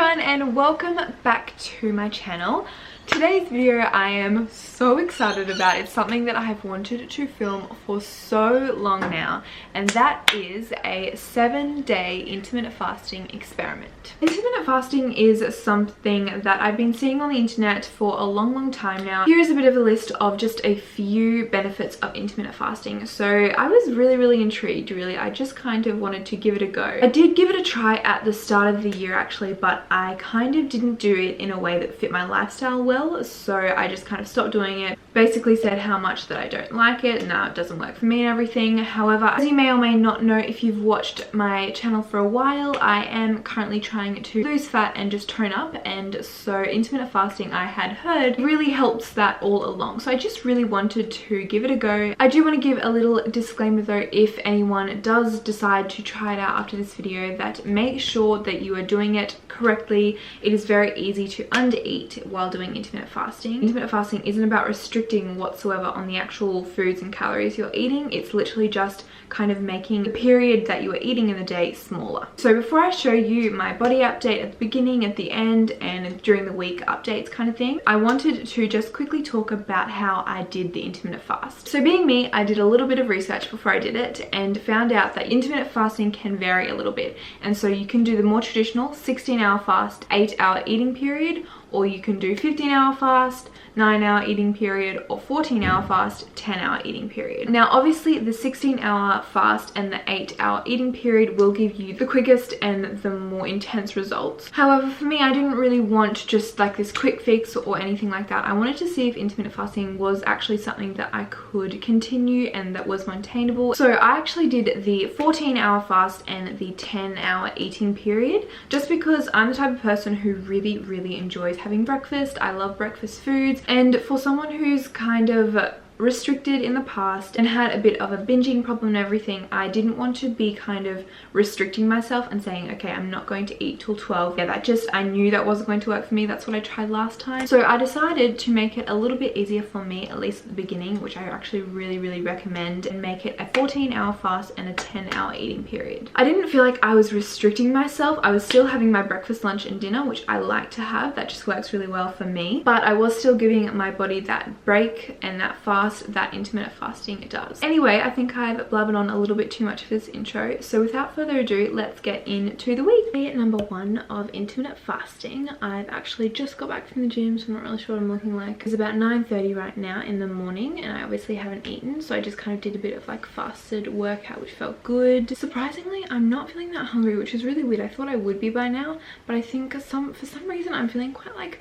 everyone and welcome back to my channel. Today's video I am so excited about. It's something that I have wanted to film for so long now, and that is a 7-day intermittent fasting experiment. Intermittent fasting is something that I've been seeing on the internet for a long time now. Here is a bit of a list of just a few benefits of intermittent fasting. So I was really intrigued. I just kind of wanted to give it a go. I did give it a try at the start of the year actually, but I kind of didn't do it in a way that fit my lifestyle well. So I just kind of stopped doing it, basically said how much that I don't like it and now it doesn't work for me and everything. However, as you may or may not know if you've watched my channel for a while, I am currently trying to lose fat and just tone up, and so intermittent fasting, I had heard, really helps that all along. So I just really wanted to give it a go. I do want to give a little disclaimer though, if anyone does decide to try it out after this video, that make sure that you are doing it correctly. It is very easy to undereat while doing intermittent fasting. Intermittent fasting isn't about restricting whatsoever on the actual foods and calories you're eating. It's literally just kind of making the period that you are eating in the day smaller. So before I show you my body update at the beginning, at the end, and during the week updates kind of thing, I wanted to just quickly talk about how I did the intermittent fast. So being me, I did a little bit of research before I did it and found out that intermittent fasting can vary a little bit. And so you can do the more traditional 16-hour fast, 8-hour eating period, or you can do 15-hour fast, 9-hour eating period, or 14-hour fast, 10-hour eating period. Now obviously the 16-hour fast and the 8-hour eating period will give you the quickest and the more intense results. However, for me, I didn't really want just like this quick fix or anything like that. I wanted to see if intermittent fasting was actually something that I could continue and that was maintainable. So I actually did the 14-hour fast and the 10-hour eating period, just because I'm the type of person who really enjoys having breakfast. I love breakfast foods, and for someone who's kind of restricted in the past and had a bit of a binging problem and everything, I didn't want to be kind of restricting myself and saying, okay, I'm not going to eat till 12. Yeah, I knew that wasn't going to work for me. That's what I tried last time. So I decided to make it a little bit easier for me, at least at the beginning, which I actually really recommend, and make it a 14-hour fast and a 10-hour eating period. I didn't feel like I was restricting myself. I was still having my breakfast, lunch, and dinner, which I like to have. That just works really well for me. But I was still giving my body that break and that fast that intermittent fasting does. Anyway, I think I've blabbered on a little bit too much for this intro, so without further ado, let's get into the week. Day number 1 of intermittent fasting. I've actually just got back from the gym, so I'm not really sure what I'm looking like. It's about 9:30 right now in the morning, and I obviously haven't eaten, so I just kind of did a bit of like fasted workout, which felt good. Surprisingly, I'm not feeling that hungry, which is really weird. I thought I would be by now, but I think for some reason I'm feeling quite like,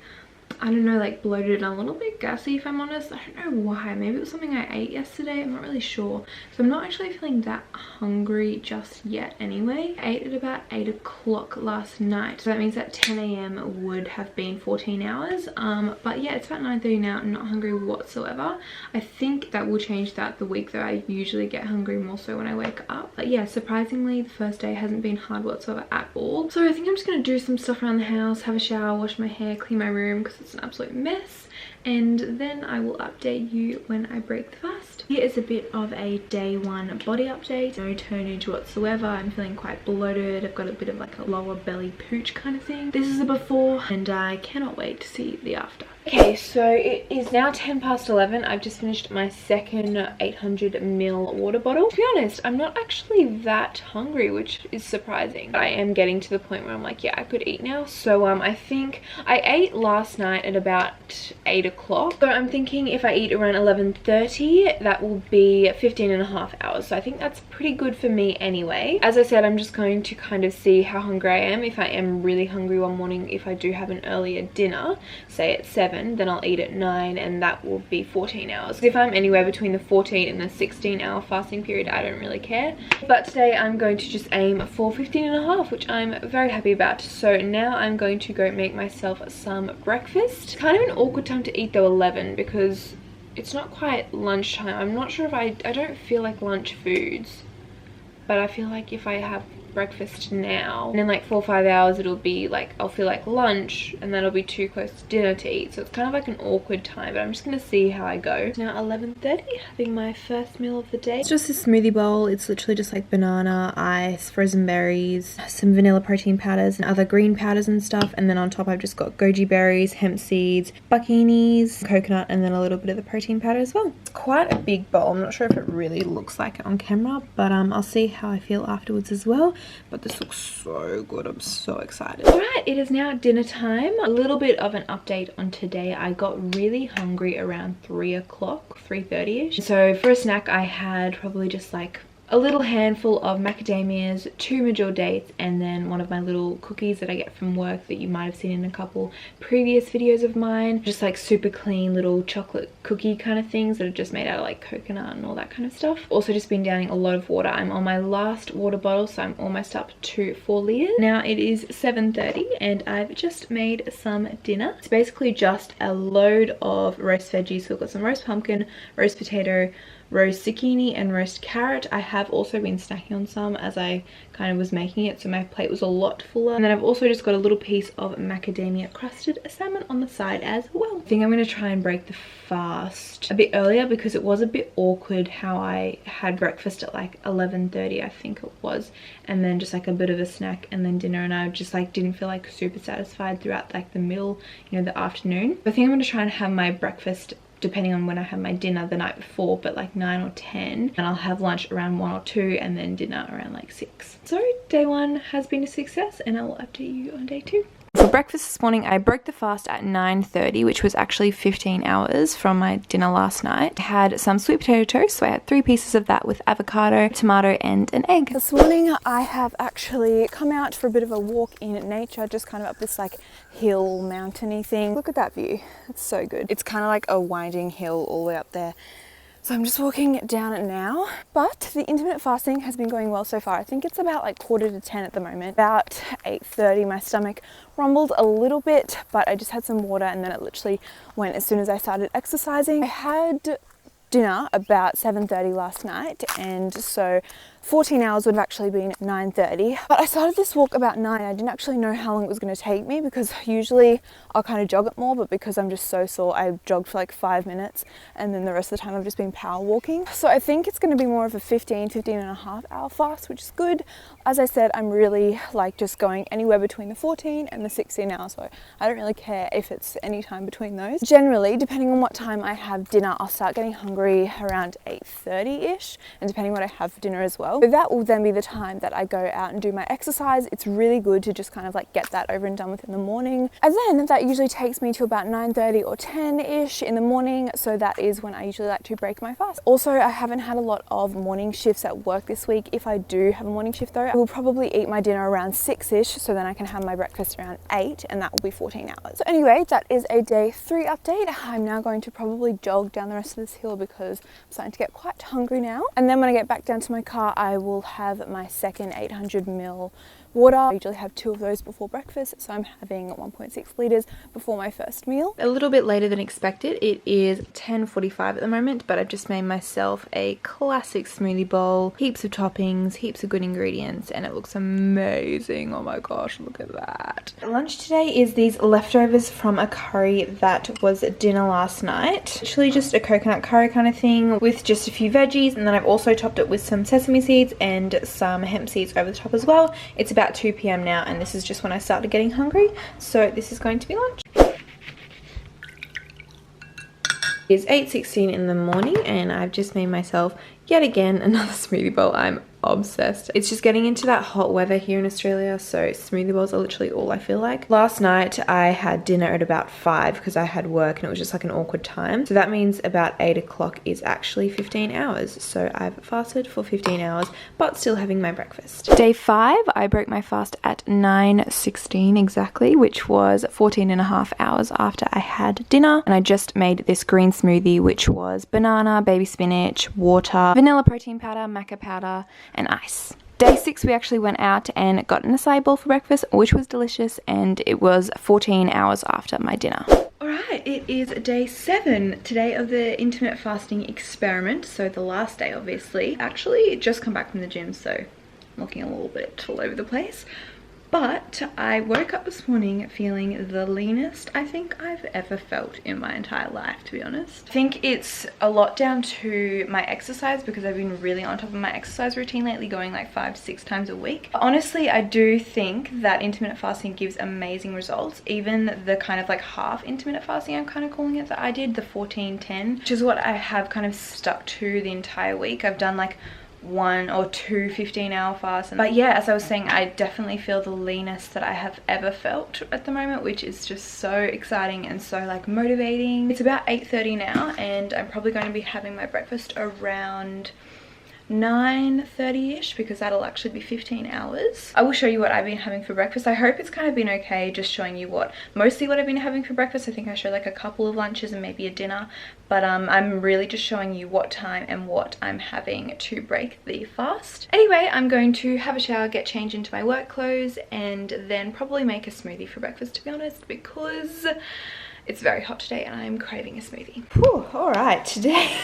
I don't know, like bloated and a little bit gassy, if I'm honest. I don't know why. Maybe it was something I ate yesterday. I'm not really sure. So I'm not actually feeling that hungry just yet anyway. I ate at about 8 o'clock last night. So that means that 10 a.m. would have been 14 hours. But yeah, it's about 9:30 now. I'm not hungry whatsoever. I think that will change that the week though. I usually get hungry more so when I wake up. But yeah, surprisingly, the first day hasn't been hard whatsoever at all. So I think I'm just going to do some stuff around the house, have a shower, wash my hair, clean my room because it's an absolute mess, and then I will update you when I break the fast. Here is a bit of a day 1 body update. No tonnage whatsoever. I'm feeling quite bloated. I've got a bit of like a lower belly pooch kind of thing. This is the before, and I cannot wait to see the after. Okay, so it is now 11:10. I've just finished my second 800ml water bottle. To be honest, I'm not actually that hungry, which is surprising. I am getting to the point where I'm like, yeah, I could eat now. So I think I ate last night at about 8 o'clock. So I'm thinking if I eat around 11:30, that will be 15.5 hours. So I think that's pretty good for me anyway. As I said, I'm just going to kind of see how hungry I am. If I am really hungry one morning, if I do have an earlier dinner, say at 7, then I'll eat at 9, and that will be 14 hours. If I'm anywhere between the 14 and the 16-hour fasting period, I don't really care. But today I'm going to just aim for 15.5, which I'm very happy about. So now I'm going to go make myself some breakfast. It's kind of an awkward time to eat though, 11, because it's not quite lunchtime. I'm not sure if I don't feel like lunch foods, but I feel like if I have breakfast now, and in like 4 or 5 hours it'll be like, I'll feel like lunch, and that'll be too close to dinner to eat. So it's kind of like an awkward time, but I'm just gonna see how I go. It's now 11:30, having my first meal of the day. It's just a smoothie bowl. It's literally just like banana, ice, frozen berries, some vanilla protein powders and other green powders and stuff, and then on top I've just got goji berries, hemp seeds, buckinis, coconut, and then a little bit of the protein powder as well. It's quite a big bowl. I'm not sure if it really looks like it on camera, but I'll see how I feel afterwards as well. But this looks so good. I'm so excited. Alright, it is now dinner time. A little bit of an update on today. I got really hungry around 3 o'clock, 3:30ish. So for a snack I had probably just like a little handful of macadamias, 2 mature dates, and then one of my little cookies that I get from work that you might have seen in a couple previous videos of mine. Just like super clean little chocolate cookie kind of things that are just made out of like coconut and all that kind of stuff. Also just been downing a lot of water. I'm on my last water bottle, so I'm almost up to 4 liters. Now it is 7:30 and I've just made some dinner. It's basically just a load of roast veggies. So we've got some roast pumpkin, roast potato, roast zucchini and roast carrot. I have also been snacking on some as I kind of was making it, so my plate was a lot fuller. And then I've also just got a little piece of macadamia crusted salmon on the side as well. I think I'm going to try and break the fast a bit earlier because it was a bit awkward how I had breakfast at like 11:30 I think it was, and then just like a bit of a snack and then dinner, and I just like didn't feel like super satisfied throughout like the middle, you know, the afternoon. I think I'm going to try and have my breakfast depending on when I have my dinner the night before, but like 9 or 10, and I'll have lunch around 1 or 2 and then dinner around like 6. So day 1 has been a success and I will update you on day 2. For breakfast this morning, I broke the fast at 9:30, which was actually 15 hours from my dinner last night. I had some sweet potato toast, so I had 3 pieces of that with avocado, tomato, and an egg. This morning, I have actually come out for a bit of a walk in nature, just kind of up this like hill, mountainy thing. Look at that view. It's so good. It's kind of like a winding hill all the way up there. So I'm just walking down it now, but the intermittent fasting has been going well so far. I think it's about like 9:45 at the moment. About 8:30, my stomach rumbled a little bit, but I just had some water and then it literally went as soon as I started exercising. I had dinner about 7:30 last night, and so 14 hours would have actually been 9:30. But I started this walk about 9. I didn't actually know how long it was going to take me because usually I'll kind of jog it more, but because I'm just so sore, I jogged for like 5 minutes and then the rest of the time I've just been power walking. So I think it's going to be more of a 15 and a half hour fast, which is good. As I said, I'm really like just going anywhere between the 14 and the 16 hours, so I don't really care if it's any time between those. Generally, depending on what time I have dinner, I'll start getting hungry around 8:30ish, and depending what I have for dinner as well. So that will then be the time that I go out and do my exercise. It's really good to just kind of like get that over and done with in the morning. And then that usually takes me to about 9:30 or 10ish in the morning. So that is when I usually like to break my fast. Also, I haven't had a lot of morning shifts at work this week. If I do have a morning shift though, I will probably eat my dinner around 6ish, so then I can have my breakfast around 8, and that will be 14 hours. So anyway, that is a day 3 update. I'm now going to probably jog down the rest of this hill because I'm starting to get quite hungry now. And then when I get back down to my car, I will have my second 800ml water. I usually have 2 of those before breakfast, so I'm having 1.6 litres before my first meal. A little bit later than expected. It is 10:45 at the moment, but I've just made myself a classic smoothie bowl, heaps of toppings, heaps of good ingredients, and it looks amazing. Oh my gosh, look at that. Lunch today is these leftovers from a curry that was dinner last night. Actually just a coconut curry kind of thing with just a few veggies, and then I've also topped it with some sesame seeds and some hemp seeds over the top as well. It's about 2 p.m. now, and this is just when I started getting hungry, so this is going to be lunch. It is 8:16 in the morning and I've just made myself yet again another smoothie bowl. I'm obsessed. It's just getting into that hot weather here in Australia, so smoothie bowls are literally all I feel like. Last night I had dinner at about 5 because I had work and it was just like an awkward time. So that means about 8 o'clock is actually 15 hours. So I've fasted for 15 hours but still having my breakfast. Day 5, I broke my fast at 9:16 exactly, which was 14 and a half hours after I had dinner, and I just made this green smoothie which was banana, baby spinach, water, vanilla protein powder, maca powder, and ice. Day 6 we actually went out and got an acai bowl for breakfast, which was delicious, and it was 14 hours after my dinner. Alright, it is day 7 today of the intermittent fasting experiment, so the last day obviously. Actually just come back from the gym, so looking a little bit all over the place. But I woke up this morning feeling the leanest I think I've ever felt in my entire life, to be honest. I think it's a lot down to my exercise, because I've been really on top of my exercise routine lately, going like 5-6 times a week. Honestly, I do think that intermittent fasting gives amazing results. Even the kind of like half intermittent fasting, I'm kind of calling it, that I did, the 14-10, which is what I have kind of stuck to the entire week. I've done like 1 or 2 15-hour fasts, but yeah, as I was saying, I definitely feel the leanest that I have ever felt at the moment, which is just so exciting and so like motivating. It's about 8:30 now, and I'm probably going to be having my breakfast around 9:30ish, because that'll actually be 15 hours. I will show you what I've been having for breakfast. I hope it's kind of been okay just showing you mostly what I've been having for breakfast. I think I showed like a couple of lunches and maybe a dinner, but I'm really just showing you what time and what I'm having to break the fast. Anyway, I'm going to have a shower, get changed into my work clothes, and then probably make a smoothie for breakfast, to be honest, because it's very hot today and I'm craving a smoothie. Whew, all right, today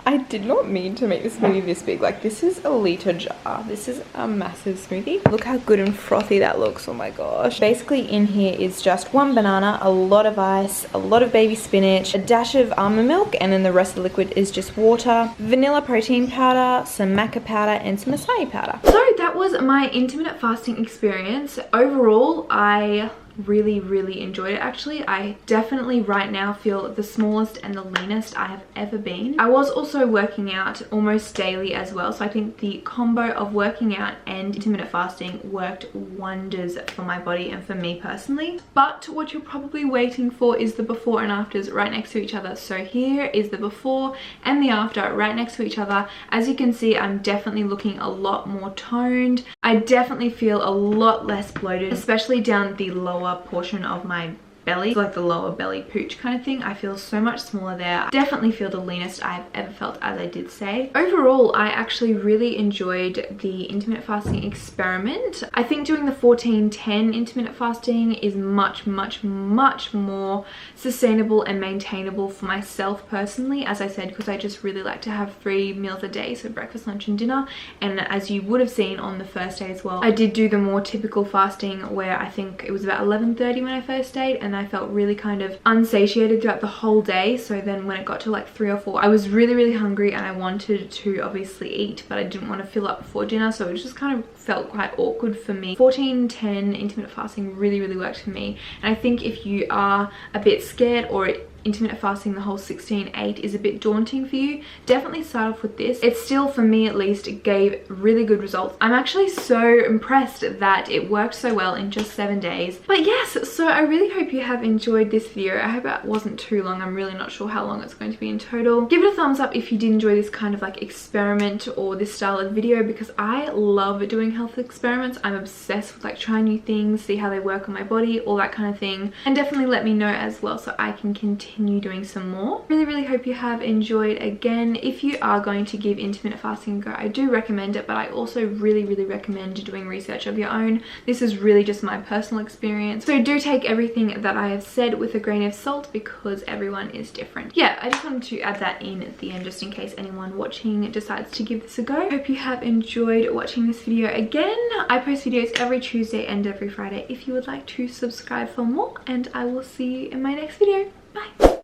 I did not mean to make the smoothie this big. Like, this is a litre jar. This is a massive smoothie. Look how good and frothy that looks. Oh my gosh. Basically in here is just 1 banana, a lot of ice, a lot of baby spinach, a dash of almond milk, and then the rest of the liquid is just water, vanilla protein powder, some maca powder, and some acai powder. So that was my intermittent fasting experience. Overall, I really enjoyed it. Actually, I definitely right now feel the smallest and the leanest I have ever been. I was also working out almost daily as well, so I think the combo of working out and intermittent fasting worked wonders for my body and for me personally. But what you're probably waiting for is the before and afters right next to each other. So here is the before and the after right next to each other. As you can see, I'm definitely looking a lot more toned. I definitely feel a lot less bloated, especially down the lower portion of my belly, like the lower belly pooch kind of thing. I feel so much smaller there. I definitely feel the leanest I've ever felt, as I did say. Overall, I actually really enjoyed the intermittent fasting experiment. I think doing the 14-10 intermittent fasting is much more sustainable and maintainable for myself personally, as I said, because I just really like to have 3 meals a day, so breakfast, lunch and dinner. And as you would have seen on the first day as well, I did do the more typical fasting where I think it was about 11:30 when I first ate, and I felt really kind of unsatiated throughout the whole day. So then when it got to like 3 or 4, I was really hungry and I wanted to obviously eat, but I didn't want to fill up before dinner, so it just kind of felt quite awkward for me. 14-10 intermittent fasting really worked for me, and I think if you are a bit scared or intermittent fasting the whole 16-8 is a bit daunting for you, definitely start off with this. It still, for me at least, gave really good results. I'm actually so impressed that it worked so well in just 7 days. But yes, so I really hope you have enjoyed this video. I hope it wasn't too long. I'm really not sure how long it's going to be in total. Give it a thumbs up if you did enjoy this kind of like experiment or this style of video, because I love doing health experiments. I'm obsessed with like trying new things, see how they work on my body, all that kind of thing. And definitely let me know as well so I can continue doing some more. Really hope you have enjoyed. Again, if you are going to give intermittent fasting a go, I do recommend it, but I also really recommend doing research of your own. This is really just my personal experience, so do take everything that I have said with a grain of salt, because everyone is different. Yeah, I just wanted to add that in at the end, just in case anyone watching decides to give this a go. Hope you have enjoyed watching this video. Again, I post videos every Tuesday and every Friday if you would like to subscribe for more, and I will see you in my next video. Bye.